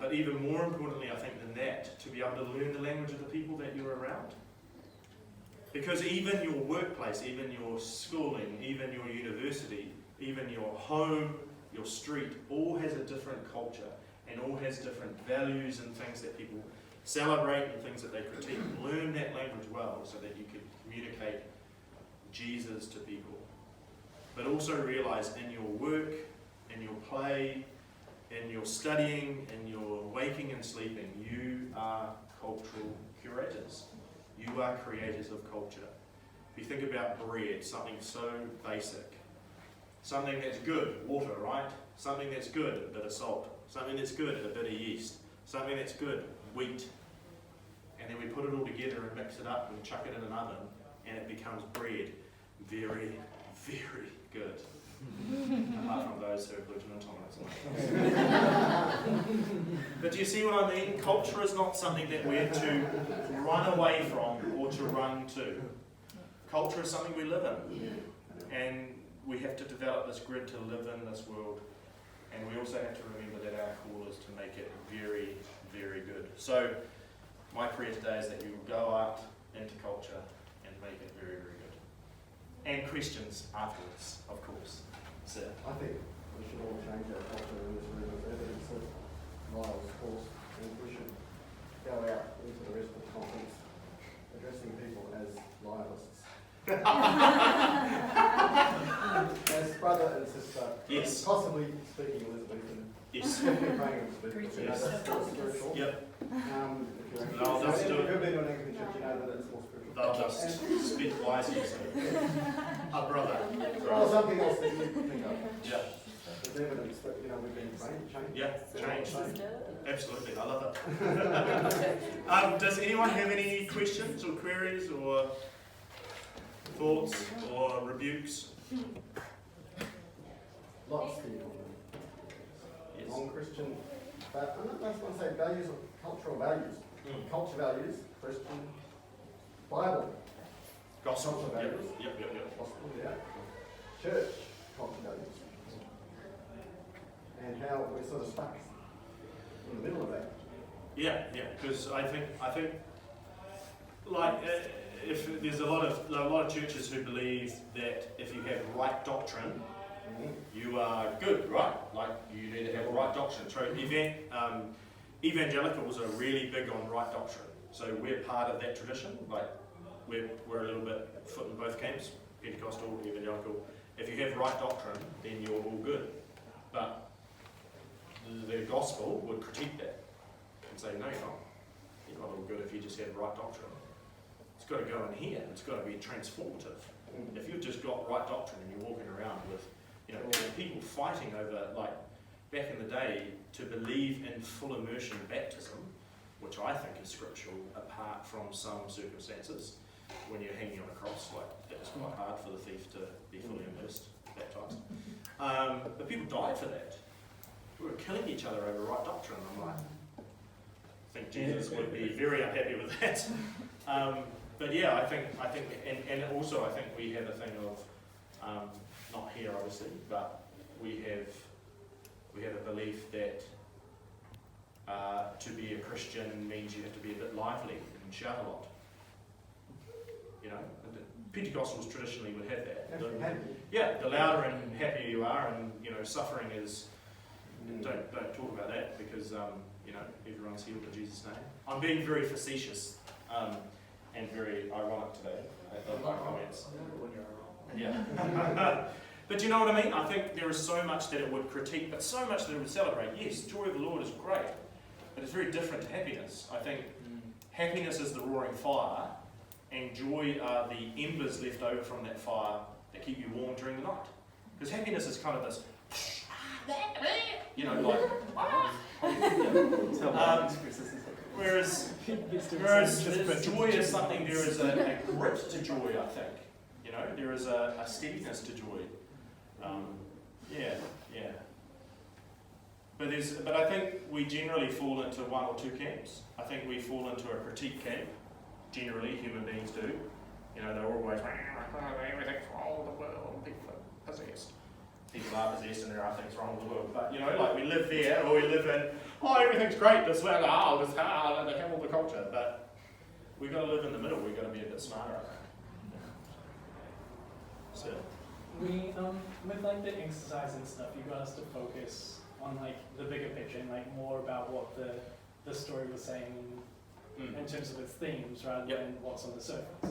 But even more importantly, I think than that, to be able to learn the language of the people that you're around. Because even your workplace, even your schooling, even your university, even your home, your street, all has a different culture and all has different values and things that people celebrate and things that they critique. Learn that language well so that you can communicate Jesus to people. But also realize in your work, in your play, in your studying, in your waking and sleeping, you are cultural curators. You are creators of culture. If you think about bread, something so basic, something that's good, water, right? Something that's good, a bit of salt. Something that's good, a bit of yeast. Something that's good, wheat. And then we put it all together and mix it up and chuck it in an oven, and it becomes bread. Very, very good. Apart from those who are gluten intolerant. But do you see what I mean? Culture is not something that we're to run away from or to run to. Culture is something we live in. And we have to develop this grid to live in this world. And we also have to remember that our call is to make it very, very good. So my prayer today is that you will go out into culture and make it very, very good. And questions afterwards, of course. So I think we should all change our culture in this room as evidence of Miles' course, and we should go out into the rest of the conference addressing people as loyalists. As brother and sister, yes. Possibly speaking Elizabethan. Yes. Praying Elizabethan. Yes. That's more spiritual. Yep. If No, that's you've been to an Anglican church, you know that it's more spiritual. They'll just speak wisely. So. A brother. Or something else that you think of. Yeah. There's evidence that, we've been changed. Yeah, changed. Absolutely, I love it. Does anyone have any questions or queries or thoughts or rebukes? Lots of people. Yes. Non-Christian, but I'm not going to say values of cultural values. Culture values, Christian, Bible. Gospel. Culture values. Yep. Gospel, yeah. Church, culture values. And how we're sort of stuck in the middle of that. Yeah, because I think like if there's a lot of churches who believe that if you have right doctrine, you are good, right? Like you need to have a right doctrine. So evangelicals are really big on right doctrine. So we're part of that tradition. Like we're a little bit foot in both camps, Pentecostal, evangelical. If you have right doctrine, then you're all good. But the gospel would critique that and say, no, you're not. You're not all good if you just have right doctrine. It's got to go in here. It's got to be transformative. If you've just got right doctrine and you're walking around with, people fighting over, like back in the day, to believe in full immersion baptism, which I think is scriptural, apart from some circumstances. When you're hanging on a cross, like that was quite hard for the thief to be fully immersed, baptized. But people died for that. We were killing each other over right doctrine. I'm like, I think Jesus would be very unhappy with that. But yeah, I think, and also I think we have a thing of, not here obviously, but we have a belief that to be a Christian means you have to be a bit lively and shout a lot. You know, Pentecostals traditionally would have that. The louder and happier you are, and you know, suffering is. Don't talk about that because you know, everyone's healed in Jesus' name. I'm being very facetious and very ironic today of my comments. Yeah. But you know what I mean? I think there is so much that it would critique, but so much that it would celebrate. Yes, joy of the Lord is great, but it's very different to happiness. I think happiness is the roaring fire, and joy are the embers left over from that fire that keep you warm during the night. Because happiness is kind of this, you know, like, whereas joy is something, there is a grit to joy, I think. You know, there is a steadiness to joy. Yeah. But I think we generally fall into one or two camps. I think we fall into a critique camp. Generally, human beings do. You know, they're always, everything's wrong with the world, people are possessed. People are possessed and there are things wrong with the world. But, you know, like we live there, or we live in, everything's great, this way, this hard, they have all the culture. But we've got to live in the middle, we've got to be a bit smarter, I think. So. We, with like the exercise and stuff, you got us to focus on like the bigger picture and like more about what the story was saying in terms of its themes rather than what's on the surface.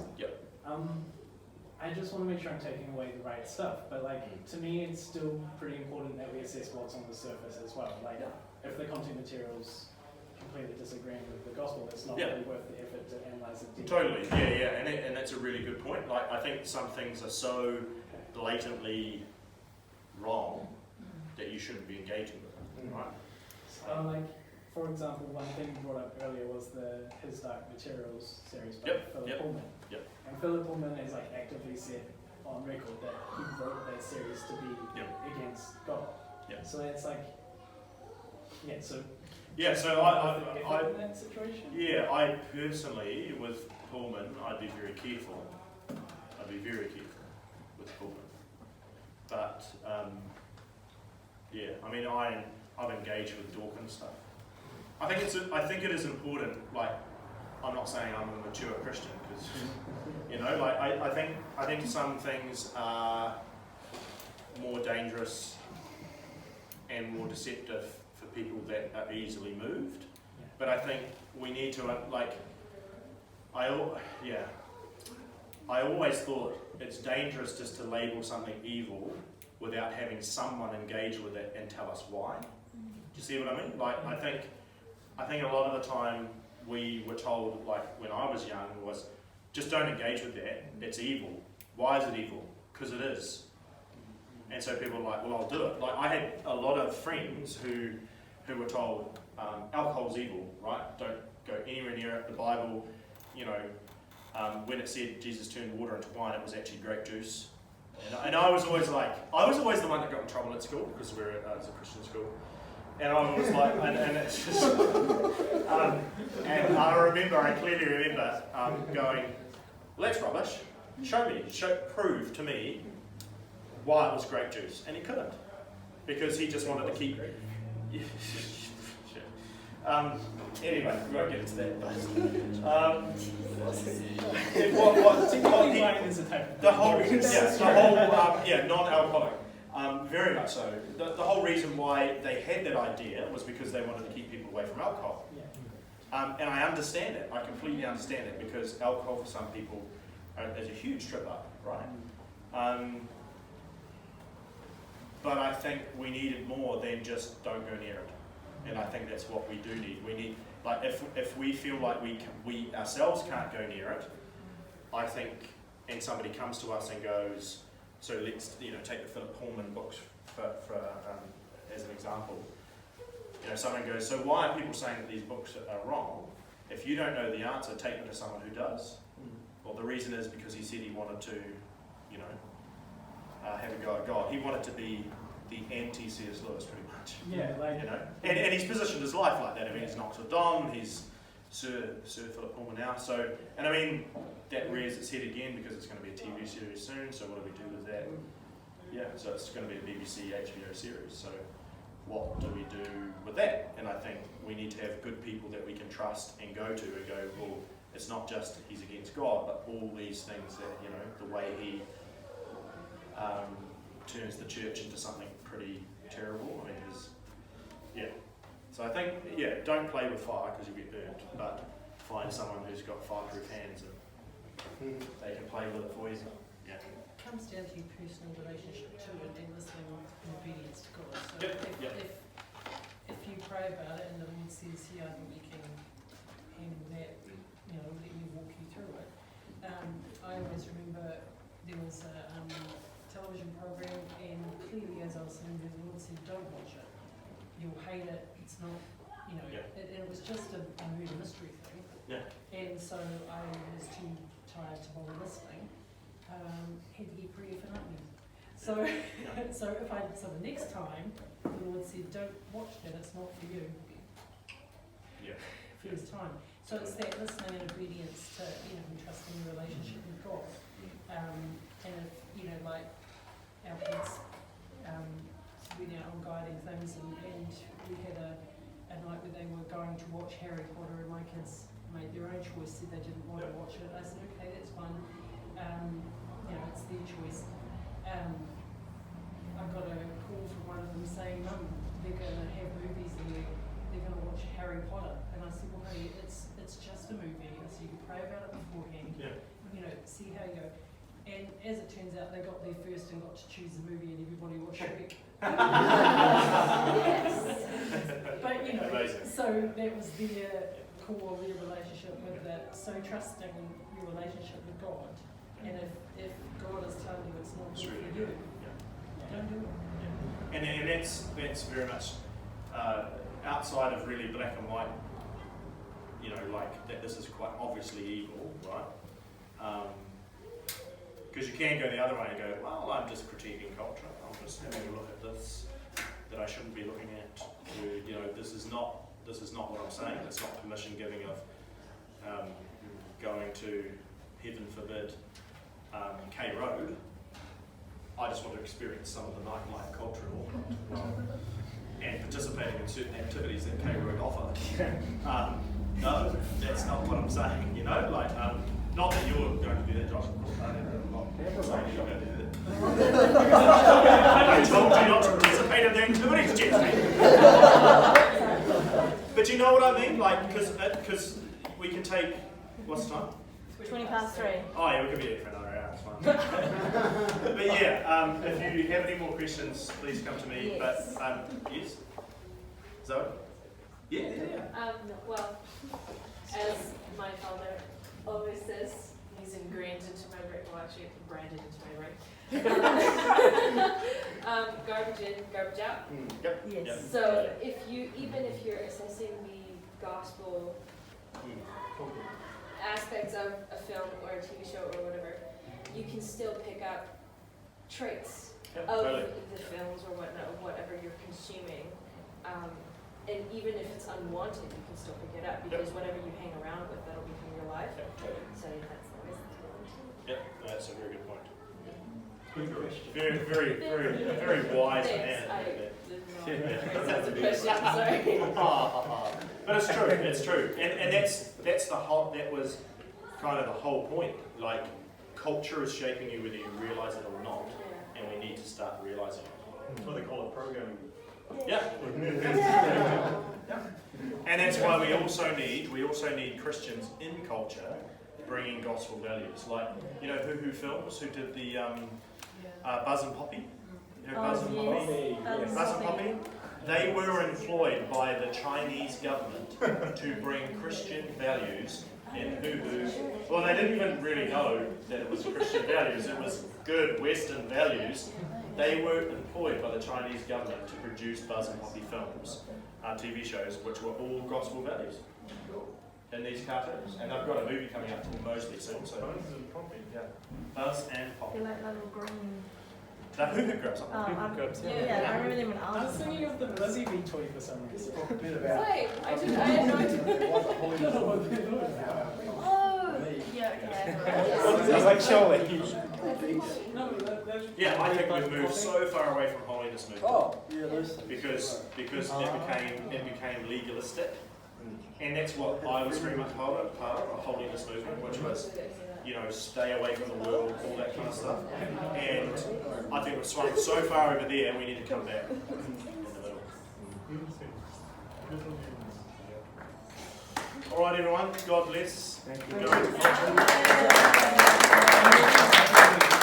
I just want to make sure I'm taking away the right stuff, but like to me it's still pretty important that we assess what's on the surface as well. Like if the content material's completely disagreeing with the gospel, it's not really worth the effort to analyze it deeply. Totally, and that's a really good point. Like I think some things are so blatantly wrong that you shouldn't be engaging with them, right? So, like, for example, one thing you brought up earlier was His Dark Materials series by Philip Pullman. And Philip Pullman has like actively said on record that he wrote that series to be against God. So it's like, so I in that situation? I personally with Pullman, I'd be very careful. With Pullman. But I mean, I've engaged with Dawkins stuff. I think it is important. Like, I'm not saying I'm a mature Christian because you know, like I think some things are more dangerous and more deceptive for people that are easily moved. But I think we need to I always thought it's dangerous just to label something evil without having someone engage with it and tell us why. Do you see what I mean? Like I think a lot of the time we were told, like when I was young, was just don't engage with that. It's evil. Why is it evil? Because it is. And so people are like, well, I'll do it. Like I had a lot of friends who were told alcohol's evil, right? Don't go anywhere near it. The Bible, you know. When it said Jesus turned water into wine, it was actually grape juice. And I was always the one that got in trouble at school because it was a Christian school. And I was like, and it's just, and I clearly remember going, well, that's rubbish. Prove to me why it was grape juice. And he couldn't, because he just wanted to keep. Anyway, we won't get into that. Non-alcoholic. Very much so. The whole reason why they had that idea was because they wanted to keep people away from alcohol. And I understand it. I completely understand it because alcohol for some people is a huge trip up, right? But I think we needed more than just don't go near it. And I think that's what we do need. We need, like, if we feel like we ourselves can't go near it, I think, and somebody comes to us and goes, so let's take the Philip Pullman books for as an example. Someone goes, so why are people saying that these books are wrong? if you don't know the answer, take them to someone who does. Well, the reason is because he said he wanted to, you know, have a go at God. He wanted to be the anti-C.S. Lewis, pretty much. Yeah, like, you know, and he's positioned his life like that. I mean, he's Knox with Dom, he's Sir Philip Pullman now. So, and I mean, that rears its head again because it's going to be a TV series soon. So, what do we do with that? Yeah, so it's going to be a BBC HBO series. So, what do we do with that? And I think we need to have good people that we can trust and go to and go, well, it's not just he's against God, but all these things that, you know, the way he turns the church into something pretty terrible. I mean, yeah. So I think, yeah, don't play with fire because you'll get burnt, but find someone who's got fireproof hands and they can play with it for you. Yeah. It comes down to your personal relationship too, and listening in obedience to God. So if you pray about it and the Lord says, yeah, I think you can handle that, you know, let me walk you through it. I always remember there was a television program, and clearly as I was saying, the Lord said, don't watch it. You'll hate it. It's not, you know, it was just a murder mystery thing. Yeah. And so I was too tired to bother listening. Had to get pretty offended. So, so the next time the Lord said, don't watch that. It's not for you. Yeah. First time. So it's that listening and obedience to, you know, and trusting your relationship with God. And if, you know, like our kids went out on guiding things, and we had a night where they were going to watch Harry Potter, and my kids made their own choice, said they didn't want to watch it. I said, okay, that's fine. You know, it's their choice. I got a call from one of them saying, Mum, they're going to have movies and they're going to watch Harry Potter. And I said, well, honey, it's just a movie, so you can pray about it beforehand. Yeah. You know, see how you go. And as it turns out, they got there first and got to choose the movie, and everybody watched Shrek. Yes. But you know, amazing. So that was their core of their relationship with that. So trusting your relationship with God, and if God is telling you it's not good for you, don't do it. Yeah. And that's very much outside of really black and white. You know, like that. This is quite obviously evil, right? Because you can go the other way and go, well, I'm just critiquing culture. I'm just having a look at this that I shouldn't be looking at. You know, this is not what I'm saying. It's not permission giving of going to, heaven forbid, K Road. I just want to experience some of the nightlife culture in Auckland and participating in certain activities that K Road offer. No, that's not what I'm saying. You know, like. Not that you're going to do that, Josh. I'm not saying you're going to do that. I told you not to participate in the activities, Jesse. But you know what I mean? Like, because we can take, what's the time? 3:20. Oh yeah, we could be here for another hour, it's fine. But yeah, if you have any more questions, please come to me. Yes. But, yes? Zoe? Yeah. Well, as my father always says, he's ingrained into my brain, well actually branded into my brain. Garbage in, garbage out. Yep. Yes. Yep. So even if you're assessing the gospel aspects of a film or a TV show or whatever, you can still pick up traits of the films or whatnot, of whatever you're consuming. And even if it's unwanted, you can still pick it up because whatever you hang around with, that'll become your life. So that's the reason. Yep, that's a very good point. Good question. Very wise man. That's a question, sorry. But it's true. And that's the whole, that was kind of the whole point. Like, culture is shaping you whether you realise it or not, and we need to start realising it. That's why they call it programming. Yeah. And that's why we also need Christians in culture bringing gospel values. Like, you know, Who Films, who did the Buzz and Poppy? You know Buzz and Poppy? Buzz and Poppy? They were employed by the Chinese government to bring Christian values in Who. Well, they didn't even really know that it was Christian values. It was good Western values. They were employed by the Chinese government to produce Buzz and Poppy films, TV shows, which were all gospel values. in these cartoons, and they've got a movie coming up called Mosley soon. So Buzz and Poppy. They're like little green. They're hoo-hoo grubs. Yeah, I remember them when I was thinking of the Lizzie Bee toy for some reason. Talk a bit It's about like, I had no idea. Oh, yeah, okay. I was like, surely. Yeah, I think we've moved so far away from holiness movement. Oh, yeah, those Because it became legalistic, and that's what I was very much part of a holiness movement, which was, you know, stay away from the world, all that kind of stuff. And I think we've swung so far over there, and we need to come back in the middle. All right, everyone. God bless. Thank you.